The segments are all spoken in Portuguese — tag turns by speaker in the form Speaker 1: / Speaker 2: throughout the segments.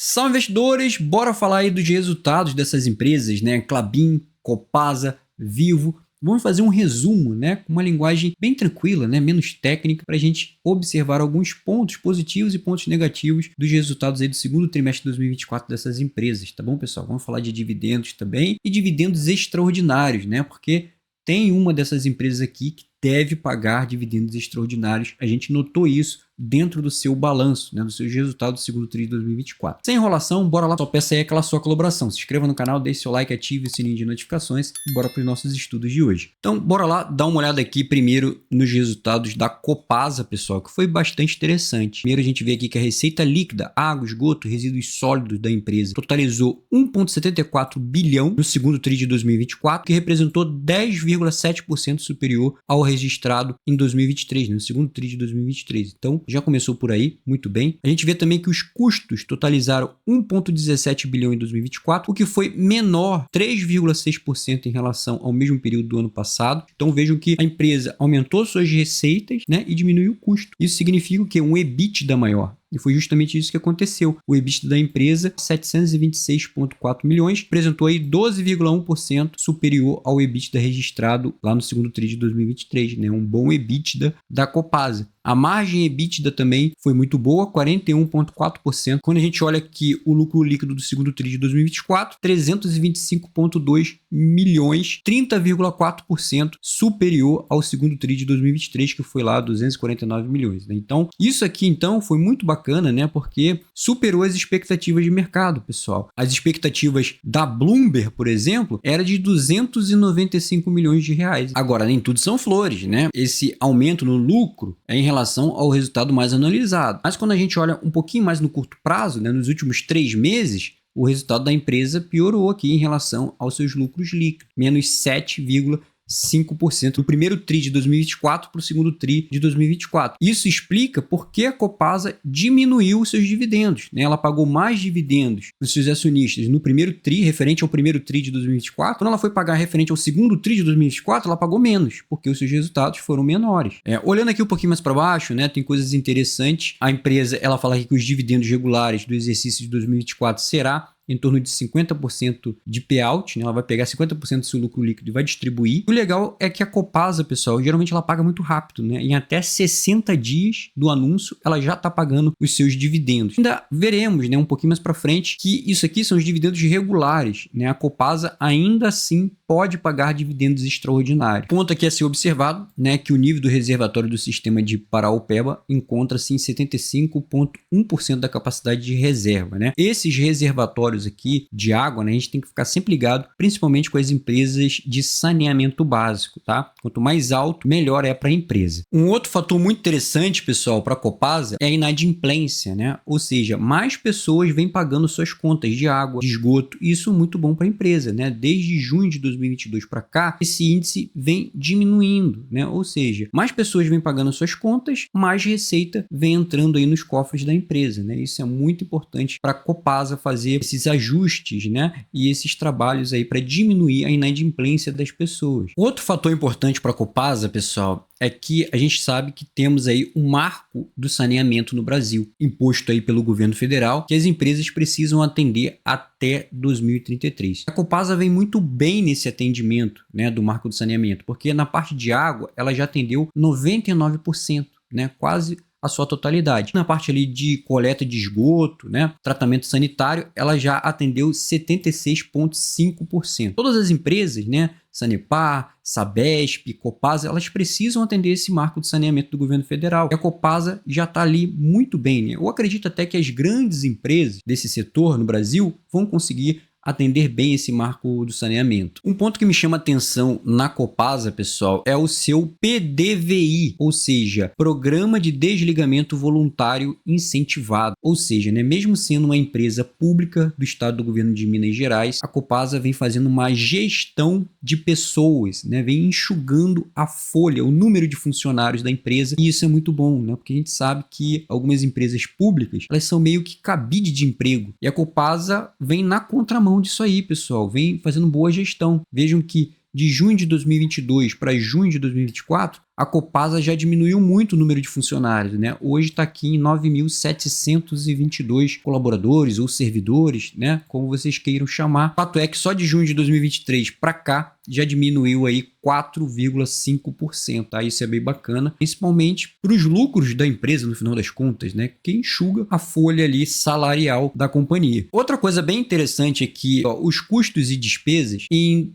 Speaker 1: Salve investidores, bora falar aí dos resultados dessas empresas, né? Klabin, Copasa, Vivo. Vamos fazer um resumo, né? Com uma linguagem bem tranquila, né? Menos técnica, para a gente observar alguns pontos positivos e pontos negativos dos resultados aí do segundo trimestre de 2024 dessas empresas, tá bom, pessoal? Vamos falar de dividendos também e dividendos extraordinários, né? Porque tem uma dessas empresas aqui que deve pagar dividendos extraordinários. A gente notou isso dentro do seu balanço, né, dos seus resultados do segundo tri de 2024. Sem enrolação, bora lá, só peça aí aquela sua colaboração. Se inscreva no canal, deixe seu like, ative o sininho de notificações e bora para os nossos estudos de hoje. Então, bora lá dar uma olhada aqui primeiro nos resultados da Copasa, pessoal, que foi bastante interessante. Primeiro a gente vê aqui que a receita líquida, água, esgoto, resíduos sólidos da empresa totalizou 1,74 bilhão no segundo tri de 2024, que representou 10,7% superior ao registrado em 2023, no segundo tri de 2023. Então, já começou por aí, muito bem. A gente vê também que os custos totalizaram 1,17 bilhão em 2024, o que foi menor 3,6% em relação ao mesmo período do ano passado. Então vejam que a empresa aumentou suas receitas, né, e diminuiu o custo. Isso significa que um EBITDA maior. E foi justamente isso que aconteceu. O EBITDA da empresa, 726,4 milhões, apresentou aí 12,1% superior ao EBITDA registrado lá no segundo tri de 2023, né? Um bom EBITDA da Copasa. A margem EBITDA também foi muito boa, 41,4%. Quando a gente olha aqui o lucro líquido do segundo tri de 2024, 325,2 milhões, 30,4% superior ao segundo tri de 2023, que foi lá 249 milhões. Né? Então, isso aqui então foi muito bacana, né? Porque superou as expectativas de mercado, pessoal. As expectativas da Bloomberg, por exemplo, era de 295 milhões de reais. Agora, nem tudo são flores, né? Esse aumento no lucro é em relação ao resultado mais anualizado. Mas quando a gente olha um pouquinho mais no curto prazo, né, nos últimos 3 meses, o resultado da empresa piorou aqui em relação aos seus lucros líquidos, menos 7,5% do primeiro tri de 2024 para o segundo tri de 2024. Isso explica por que a Copasa diminuiu os seus dividendos, né? Ela pagou mais dividendos para os seus acionistas no primeiro tri, referente ao primeiro tri de 2024. Quando ela foi pagar referente ao segundo tri de 2024, ela pagou menos, porque os seus resultados foram menores. Olhando aqui um pouquinho mais para baixo, né, tem coisas interessantes. A empresa, ela fala aqui que os dividendos regulares do exercício de 2024 será em torno de 50% de payout, né? Ela vai pegar 50% do seu lucro líquido e vai distribuir. O legal é que a Copasa, pessoal, geralmente ela paga muito rápido, né? Em até 60 dias do anúncio, ela já está pagando os seus dividendos. Ainda veremos, né, um pouquinho mais para frente, que isso aqui são os dividendos regulares, né? A Copasa ainda assim pode pagar dividendos extraordinários. Ponto aqui a ser observado, né, que o nível do reservatório do sistema de Paraopeba encontra-se em 75,1% da capacidade de reserva, né? Esses reservatórios aqui de água, né, a gente tem que ficar sempre ligado, principalmente com as empresas de saneamento básico, tá? Quanto mais alto, melhor é para a empresa. Um outro fator muito interessante, pessoal, para a Copasa é a inadimplência, né? Ou seja, mais pessoas vêm pagando suas contas de água, de esgoto, e isso é muito bom para a empresa, né? Desde junho de 2022 para cá, esse índice vem diminuindo, né? Ou seja, mais pessoas vêm pagando suas contas, mais receita vem entrando aí nos cofres da empresa, né? Isso é muito importante para a Copasa fazer esses ajustes, né, e esses trabalhos aí para diminuir a inadimplência das pessoas. Outro fator importante para a Copasa, pessoal, é que a gente sabe que temos aí um marco do saneamento no Brasil, imposto aí pelo governo federal, que as empresas precisam atender até 2033. A Copasa vem muito bem nesse atendimento, né, do marco do saneamento, porque na parte de água ela já atendeu 99%, né, quase a sua totalidade. Na parte ali de coleta de esgoto, né, tratamento sanitário, ela já atendeu 76,5%. Todas as empresas, né, Sanepar, Sabesp, Copasa, elas precisam atender esse marco de saneamento do governo federal. E a Copasa já está ali muito bem, né? Eu acredito até que as grandes empresas desse setor no Brasil vão conseguir atender bem esse marco do saneamento. Um ponto que me chama atenção na Copasa, pessoal, é o seu PDVI, ou seja, Programa de Desligamento Voluntário Incentivado. Ou seja, né, mesmo sendo uma empresa pública do estado do governo de Minas Gerais, a Copasa vem fazendo uma gestão de pessoas, né, vem enxugando a folha, o número de funcionários da empresa, e isso é muito bom, né, porque a gente sabe que algumas empresas públicas, elas são meio que cabide de emprego, e a Copasa vem na contramão disso aí, pessoal, vem fazendo boa gestão. Vejam que de junho de 2022 para junho de 2024, a Copasa já diminuiu muito o número de funcionários, né? Hoje está aqui em 9.722 colaboradores ou servidores, né? Como vocês queiram chamar. O fato é que só de junho de 2023 para cá já diminuiu aí 4,5%, tá? Isso é bem bacana, principalmente para os lucros da empresa no final das contas, né? Que enxuga a folha ali salarial da companhia. Outra coisa bem interessante é que os custos e despesas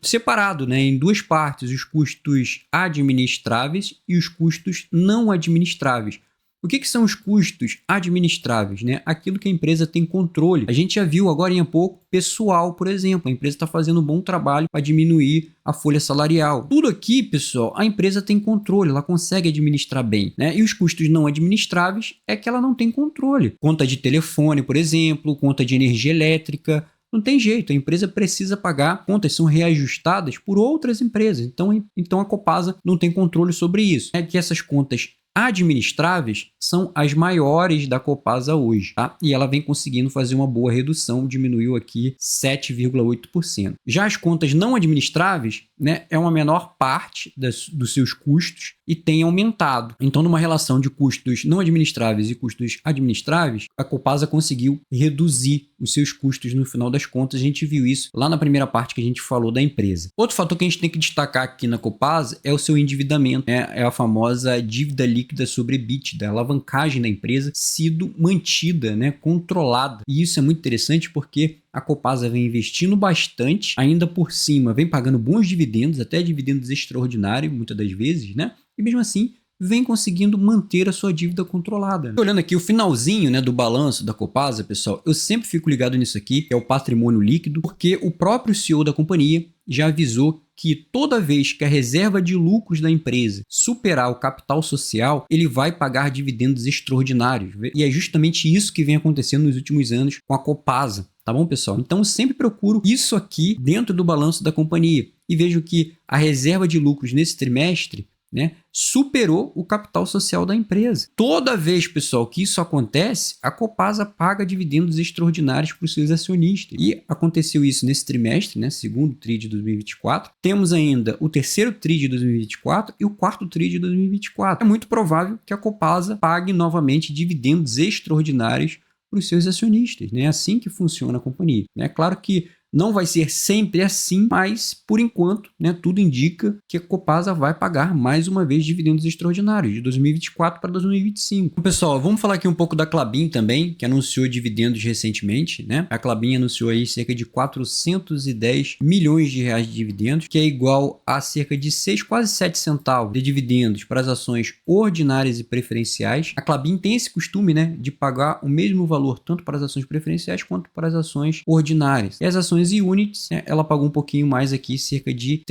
Speaker 1: separado, né? Em duas partes, os custos administráveis e os custos não administráveis. O que são os custos administráveis, né? Aquilo que a empresa tem controle. A gente já viu agora há pouco pessoal, por exemplo. A empresa está fazendo um bom trabalho para diminuir a folha salarial. Tudo aqui, pessoal, a empresa tem controle, ela consegue administrar bem, né? E os custos não administráveis é que ela não tem controle. Conta de telefone, por exemplo, conta de energia elétrica. Não tem jeito, a empresa precisa pagar, contas são reajustadas por outras empresas. Então a Copasa não tem controle sobre isso. É que essas contas administráveis são as maiores da Copasa hoje, tá? E ela vem conseguindo fazer uma boa redução, diminuiu aqui 7,8%. Já as contas não administráveis, né, é uma menor parte dos seus custos e tem aumentado. Então, numa relação de custos não administráveis e custos administráveis, a Copasa conseguiu reduzir os seus custos no final das contas. A gente viu isso lá na primeira parte que a gente falou da empresa. Outro fator que a gente tem que destacar aqui na Copasa é o seu endividamento, né? É a famosa dívida líquida sobre EBITDA, a alavancagem da empresa sido mantida, né, controlada. E isso é muito interessante porque a Copasa vem investindo bastante, ainda por cima vem pagando bons dividendos, até dividendos extraordinários, muitas das vezes, né? E mesmo assim vem conseguindo manter a sua dívida controlada. Olhando aqui o finalzinho, né, do balanço da Copasa, pessoal, eu sempre fico ligado nisso aqui, que é o patrimônio líquido, porque o próprio CEO da companhia já avisou que toda vez que a reserva de lucros da empresa superar o capital social, ele vai pagar dividendos extraordinários. E é justamente isso que vem acontecendo nos últimos anos com a Copasa. Tá bom, pessoal? Então eu sempre procuro isso aqui dentro do balanço da companhia e vejo que a reserva de lucros nesse trimestre, né, superou o capital social da empresa. Toda vez, pessoal, que isso acontece, a Copasa paga dividendos extraordinários para os seus acionistas. E aconteceu isso nesse trimestre, né, segundo TRI de 2024. Temos ainda o terceiro TRI de 2024 e o quarto TRI de 2024. É muito provável que a Copasa pague novamente dividendos extraordinários para os seus acionistas. É assim que funciona a companhia. É claro que não vai ser sempre assim, mas por enquanto, né, tudo indica que a Copasa vai pagar mais uma vez dividendos extraordinários de 2024 para 2025. Então, pessoal, vamos falar aqui um pouco da Klabin também, que anunciou dividendos recentemente, né? A Klabin anunciou aí cerca de 410 milhões de reais de dividendos, que é igual a cerca de 6, quase 7 centavos de dividendos para as ações ordinárias e preferenciais. A Klabin tem esse costume, né, de pagar o mesmo valor tanto para as ações preferenciais quanto para as ações ordinárias. E as ações e units, né, ela pagou um pouquinho mais aqui, cerca de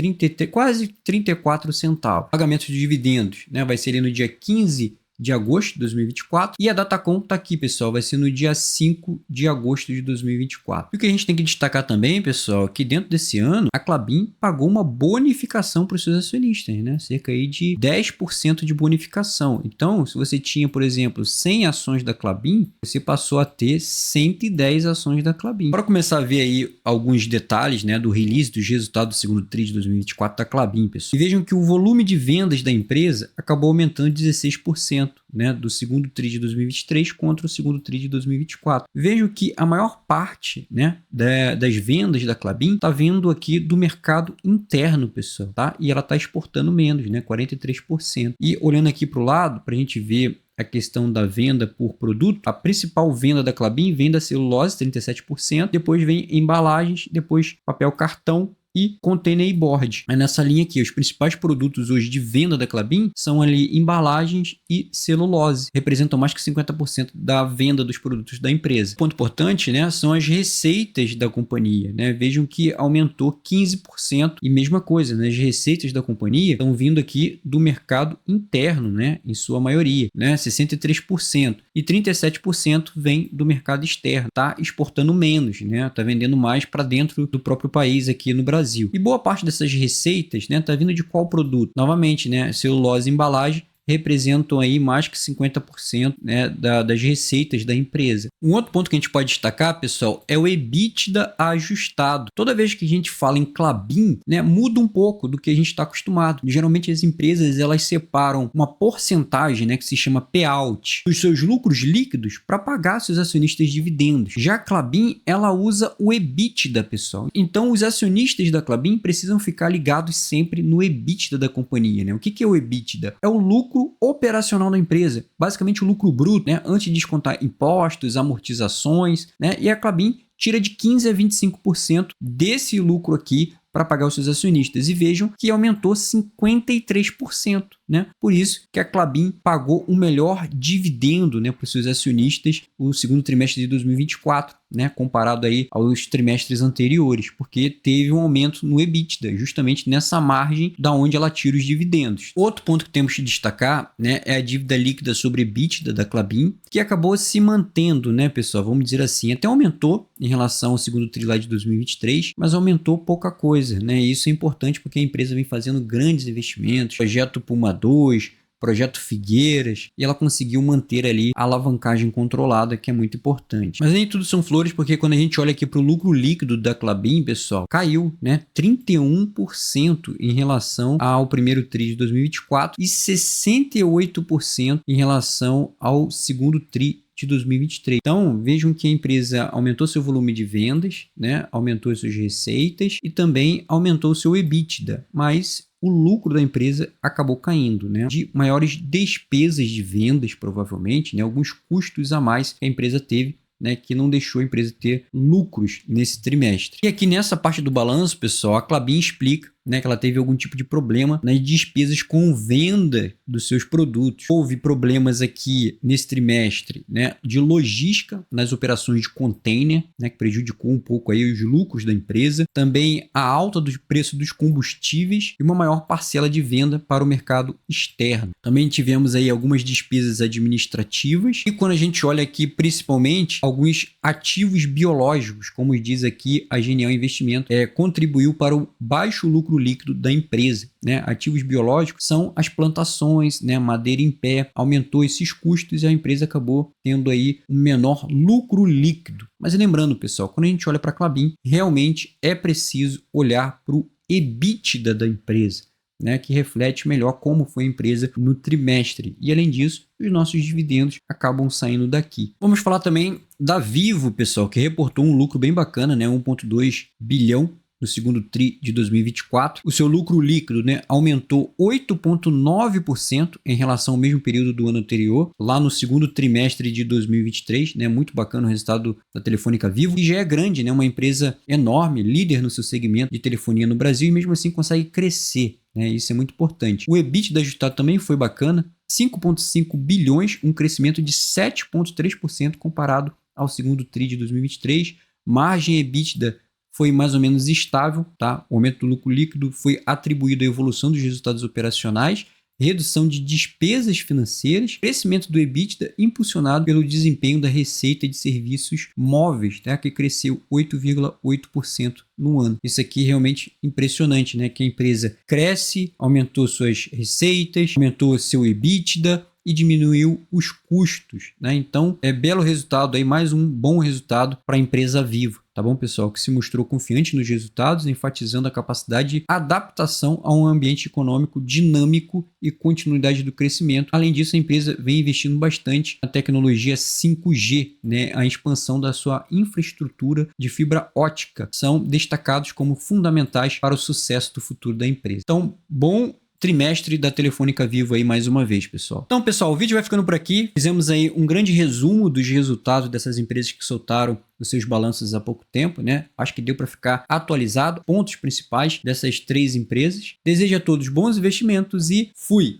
Speaker 1: quase 34 centavos. Pagamento de dividendos, né, vai ser ali no dia 15 de agosto de 2024 e a Datacom está aqui, pessoal, vai ser no dia 5 de agosto de 2024. E o que a gente tem que destacar também, pessoal, é que dentro desse ano a Klabin pagou uma bonificação para os seus acionistas, né? Cerca aí de 10% de bonificação. Então, se você tinha, por exemplo, 100 ações da Klabin, você passou a ter 110 ações da Klabin. Para começar a ver aí alguns detalhes, né, do release dos resultados do segundo TRI de 2024 da Klabin, pessoal. E vejam que o volume de vendas da empresa acabou aumentando 16%. Né, do segundo TRI de 2023 contra o segundo TRI de 2024. Vejo que a maior parte, né, das vendas da Klabin está vindo aqui do mercado interno, pessoal, tá? E ela está exportando menos, né, 43%. E olhando aqui para o lado, para a gente ver a questão da venda por produto, a principal venda da Klabin vem da celulose, 37%, depois vem embalagens, depois papel cartão e container e board. É nessa linha aqui, os principais produtos hoje de venda da Klabin são ali embalagens e celulose, representam mais que 50% da venda dos produtos da empresa. Ponto importante, né, são as receitas da companhia, né? Vejam que aumentou 15% e mesma coisa, né, as receitas da companhia estão vindo aqui do mercado interno, né, em sua maioria, né, 63% e 37% vem do mercado externo, tá exportando menos, né, tá vendendo mais para dentro do próprio país aqui no Brasil. E boa parte dessas receitas, né, tá vindo de qual produto? Novamente, né, celulose e embalagem, representam aí mais que 50%, né, das receitas da empresa. Um outro ponto que a gente pode destacar, pessoal, é o EBITDA ajustado. Toda vez que a gente fala em Klabin, né, muda um pouco do que a gente está acostumado. Geralmente as empresas elas separam uma porcentagem, né, que se chama payout, dos seus lucros líquidos para pagar seus acionistas dividendos. Já a Klabin, ela usa o EBITDA, pessoal. Então os acionistas da Klabin precisam ficar ligados sempre no EBITDA da companhia, né? O que é o EBITDA? É o lucro operacional da empresa, basicamente o lucro bruto, né, antes de descontar impostos, amortizações, né? E a Klabin tira de 15 a 25% desse lucro aqui para pagar os seus acionistas. E vejam que aumentou 53%, né? Por isso que a Klabin pagou o melhor dividendo, né, para os seus acionistas o segundo trimestre de 2024, né, comparado aí aos trimestres anteriores, porque teve um aumento no EBITDA, justamente nessa margem da onde ela tira os dividendos. Outro ponto que temos que destacar, né, é a dívida líquida sobre EBITDA da Klabin, que acabou se mantendo, né, pessoal, vamos dizer assim, até aumentou em relação ao segundo tri lá de 2023, mas aumentou pouca coisa, né? E isso é importante porque a empresa vem fazendo grandes investimentos, projeto Puma 2, projeto Figueiras, e ela conseguiu manter ali a alavancagem controlada, que é muito importante. Mas nem tudo são flores, porque quando a gente olha aqui para o lucro líquido da Klabin, pessoal, caiu, né, 31% em relação ao primeiro tri de 2024 e 68% em relação ao segundo tri de 2023. Então, vejam que a empresa aumentou seu volume de vendas, né, aumentou suas receitas e também aumentou seu EBITDA, mas o lucro da empresa acabou caindo, né, de maiores despesas de vendas, provavelmente, né, alguns custos a mais que a empresa teve, né, que não deixou a empresa ter lucros nesse trimestre. E aqui nessa parte do balanço, pessoal, a Klabin explica, né, que ela teve algum tipo de problema nas despesas com venda dos seus produtos. Houve problemas aqui nesse trimestre, né, de logística nas operações de container, né, que prejudicou um pouco aí os lucros da empresa. Também a alta do preço dos combustíveis e uma maior parcela de venda para o mercado externo. Também tivemos aí algumas despesas administrativas e quando a gente olha aqui principalmente alguns ativos biológicos, como diz aqui a Genial Investimento, contribuiu para o baixo lucro líquido da empresa, né? Ativos biológicos são as plantações, né? Madeira em pé, aumentou esses custos e a empresa acabou tendo aí um menor lucro líquido. Mas lembrando, pessoal, quando a gente olha para a Klabin, realmente é preciso olhar para o EBITDA da empresa, né, que reflete melhor como foi a empresa no trimestre. E além disso, os nossos dividendos acabam saindo daqui. Vamos falar também da Vivo, pessoal, que reportou um lucro bem bacana, né, 1,2 bilhão no segundo tri de 2024. O seu lucro líquido, né, aumentou 8,9% em relação ao mesmo período do ano anterior, lá no segundo trimestre de 2023, né, muito bacana o resultado da Telefônica Vivo, e já é grande, né, uma empresa enorme, líder no seu segmento de telefonia no Brasil, e mesmo assim consegue crescer, né, isso é muito importante. O EBITDA ajustado também foi bacana, 5,5 bilhões, um crescimento de 7,3% comparado ao segundo tri de 2023, margem EBITDA foi mais ou menos estável, tá? O aumento do lucro líquido foi atribuído à evolução dos resultados operacionais, redução de despesas financeiras, crescimento do EBITDA impulsionado pelo desempenho da receita de serviços móveis, tá? Que cresceu 8,8% no ano. Isso aqui é realmente impressionante, né? Que a empresa cresce, aumentou suas receitas, aumentou seu EBITDA e diminuiu os custos, né? Então, é belo resultado aí, mais um bom resultado para a empresa Vivo, tá bom, pessoal? Que se mostrou confiante nos resultados, enfatizando a capacidade de adaptação a um ambiente econômico dinâmico e continuidade do crescimento. Além disso, a empresa vem investindo bastante na tecnologia 5G, né? A expansão da sua infraestrutura de fibra ótica são destacados como fundamentais para o sucesso do futuro da empresa. Então, bom trimestre da Telefônica Vivo aí mais uma vez, pessoal. Então, pessoal, o vídeo vai ficando por aqui. Fizemos aí um grande resumo dos resultados dessas empresas que soltaram os seus balanços há pouco tempo, né? Acho que deu para ficar atualizado, pontos principais dessas três empresas. Desejo a todos bons investimentos e fui!